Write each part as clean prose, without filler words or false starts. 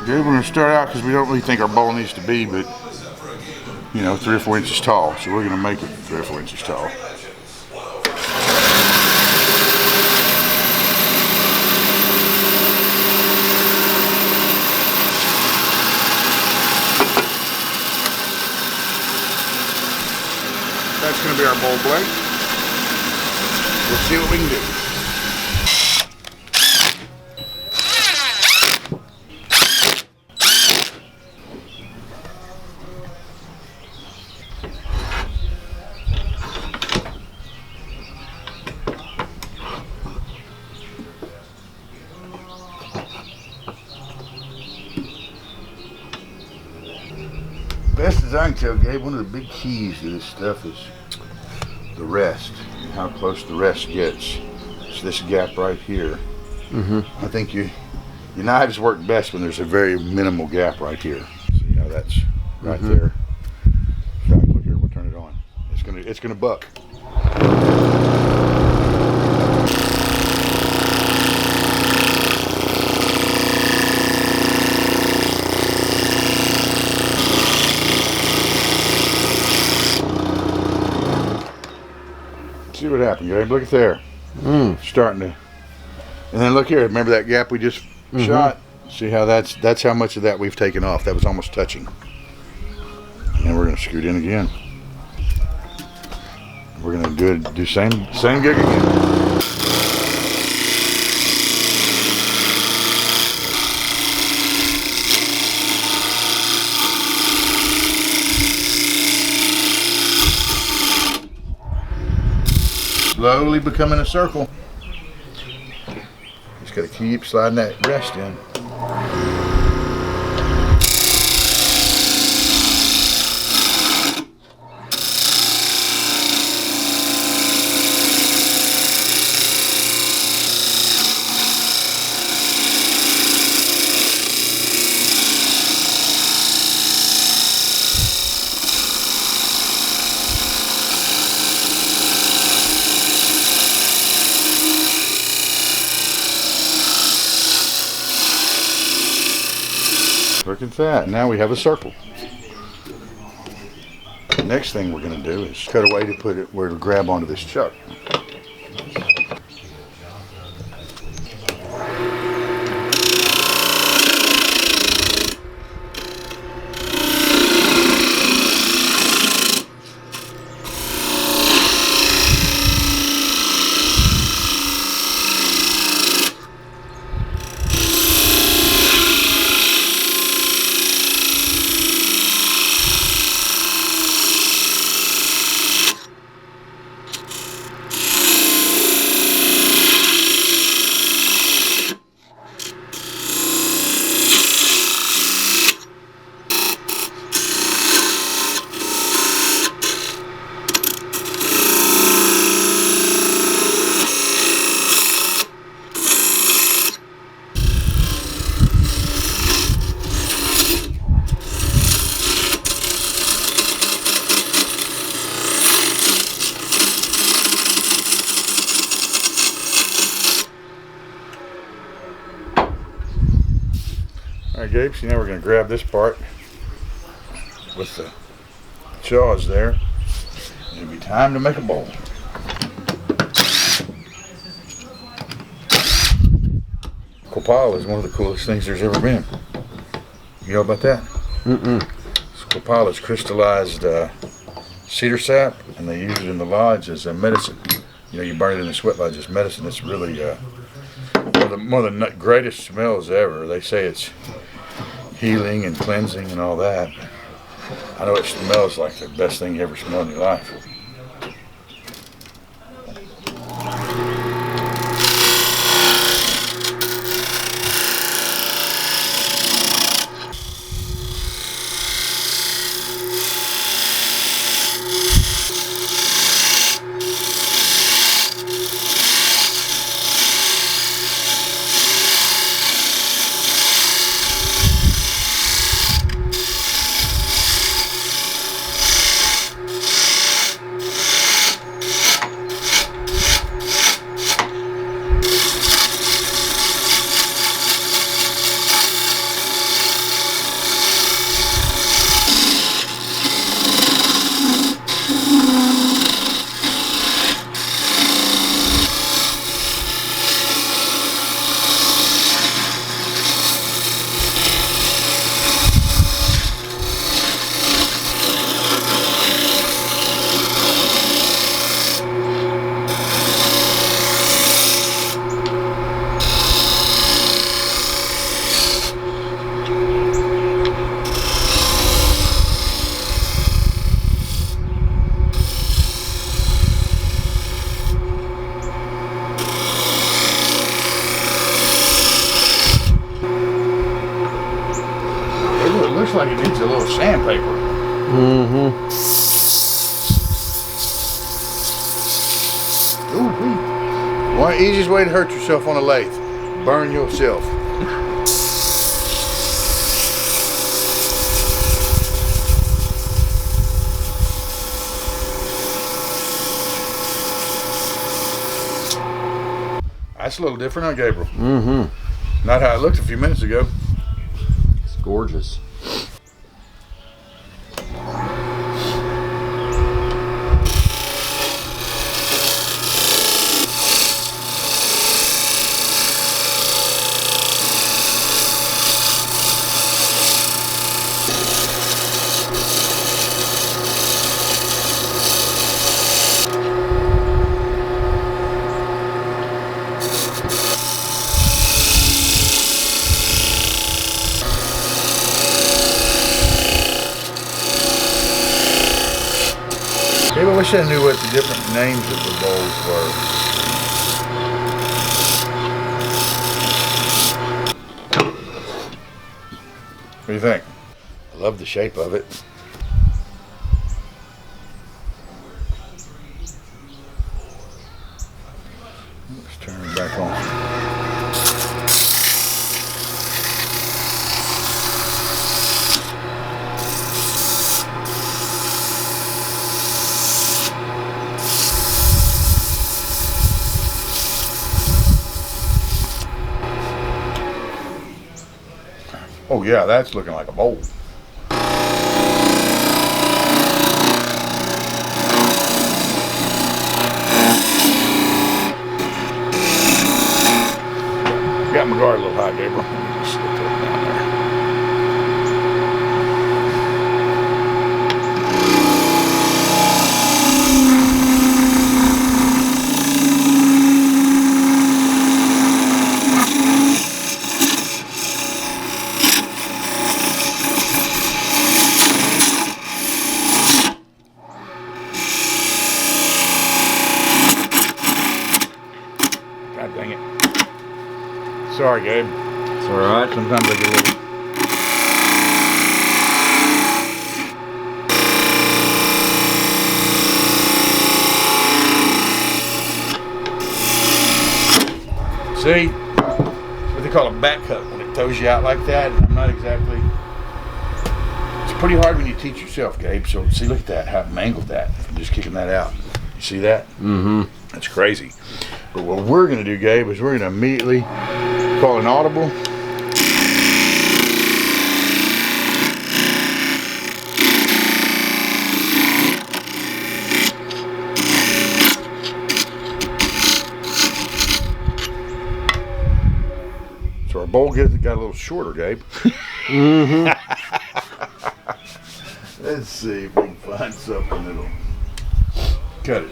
We're going to start out because we don't really think our bowl needs to be, but you know, 3 or 4 inches tall. So we're going to make it 3 or 4 inches tall. That's going to be our bowl plate. We'll see what we can do. Best as I can tell, Gabe, one of the big keys to this stuff is the rest, how close the rest gets. It's this gap right here. I think your knives work best when there's a very minimal gap right here. See how that's right there. In fact, look here, we'll turn it on. It's gonna buck. See what happened, Gabe. Look at there. Starting to, and then look here. Remember that gap we just shot? See how that's how much of that we've taken off. That was almost touching. And we're gonna scoot in again. We're gonna do same gig again. Slowly becoming a circle. Just got to keep sliding that rest in. Look at that. Now we have a circle. The next thing we're going to do is cut away to put it where to grab onto this chuck. Alright, Gabe, so now we're going to grab this part with the jaws there. It'll be time to make a bowl. Koala is one of the coolest things there's ever been. You know about that? Koala is crystallized cedar sap, and they use it in the lodge as a medicine. You know, you burn it in the sweat lodge as medicine. It's really one of the greatest smells ever. They say it's healing and cleansing and all that. I know it smells like the best thing you ever smelled in your life. Ooh, one easiest way to hurt yourself on a lathe: burn yourself. That's a little different, huh, Gabriel? Mm-hmm. Not how it looked a few minutes ago. It's gorgeous. Maybe I wish I knew what the different names of the bowls were. What do you think? I love the shape of it. Let's turn it back on. Oh yeah, that's looking like a bowl. Got my guard a little high, Gabriel. Just slip that down there. God dang it. Sorry, Gabe. It's all right. Sometimes I get a little... See? What they call a back cut when it throws you out like that. I'm not exactly... It's pretty hard when you teach yourself, Gabe. So see, look at that, how it mangled that. I'm just kicking that out. You see that? Mm-hmm. That's crazy. But what we're going to do, Gabe, is we're going to immediately call an audible. So our bowl got a little shorter, Gabe. Mm-hmm. Let's see if we can find something that'll cut it.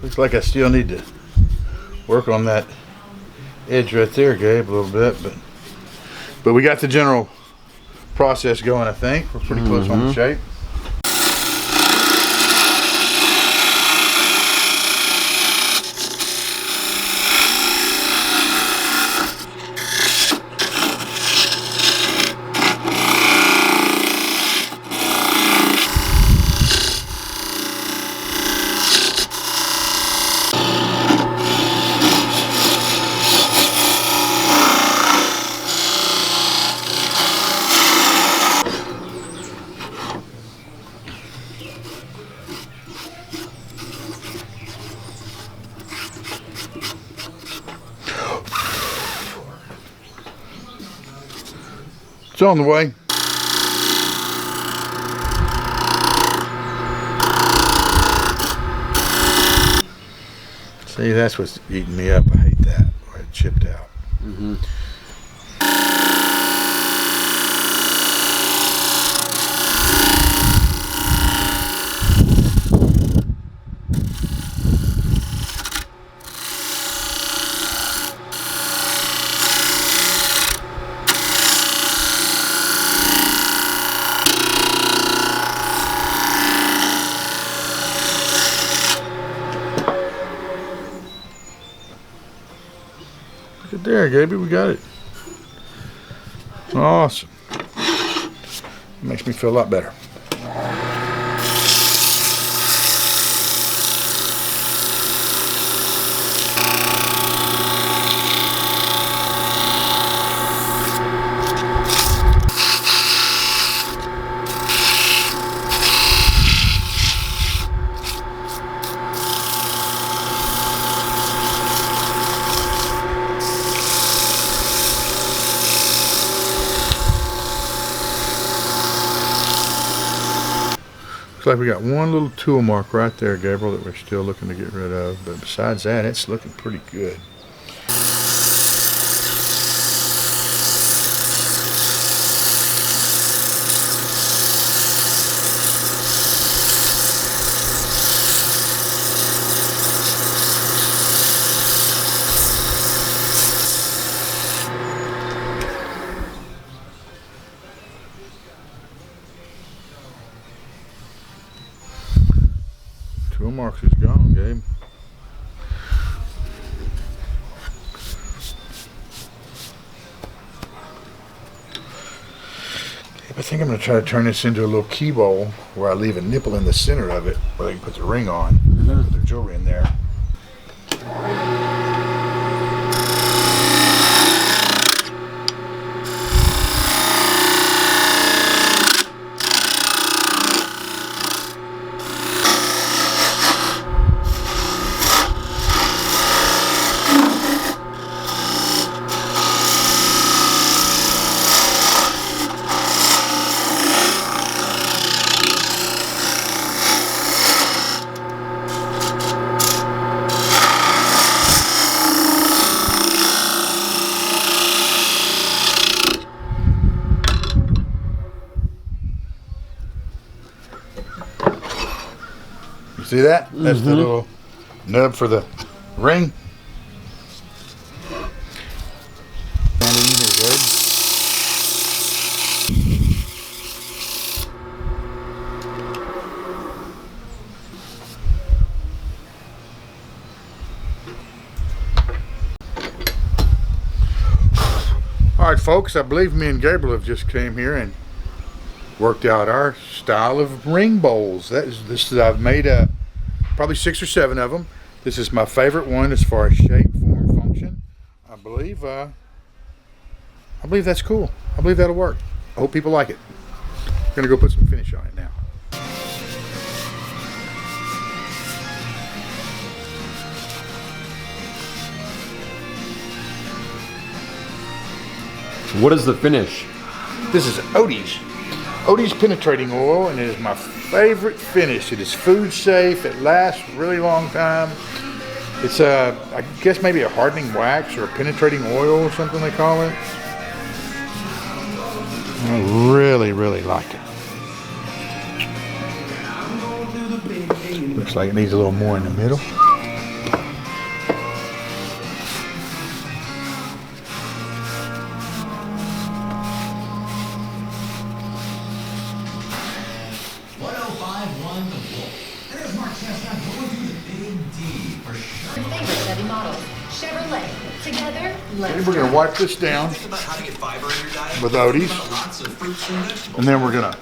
Looks like I still need to work on that edge right there, Gabe, a little bit, but we got the general process going, I think. We're pretty close on the shape. It's on the way. See, that's what's eating me up. I hate that. Where it chipped out. Mm-hmm. Look at there, Gaby. We got it. Awesome. Makes me feel a lot better. Looks like we got one little tool mark right there, Gabriel, that we're still looking to get rid of. But besides that, it's looking pretty good. Tool marks is gone, Gabe. I think I'm going to try to turn this into a little key bowl where I leave a nipple in the center of it where they can put the ring on and put their jewelry in there. See that? That's the little nub for the ring. All right, folks, I believe me and Gabriel have just came here and worked out our style of ring bowls. I've made probably 6 or 7 of them. This is my favorite one as far as shape, form, function. I believe that's cool. I believe that'll work. I hope people like it. I'm gonna go put some finish on it now. What is the finish? This is Odie's penetrating oil, and it is my favorite finish. It is food safe. It lasts a really long time. It's I guess maybe a hardening wax or a penetrating oil or something they call it. I really, really like it. Looks like it needs a little more in the middle. And we're going to wipe this down with Odie's, and then we're going to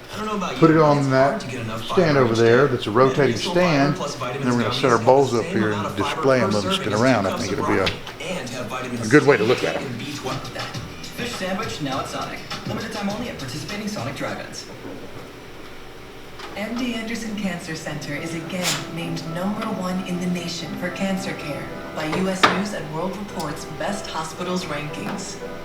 put it on that stand over there that's a rotating stand, and then we're going to set our bowls up here and display them, let them spin around. I think it'll be a good way to look at them. Fish sandwich now at Sonic. Limited time only at participating Sonic drive-ins. MD Anderson Cancer Center is again named #1 in the nation for cancer care by U.S. News and World Report's Best Hospitals rankings.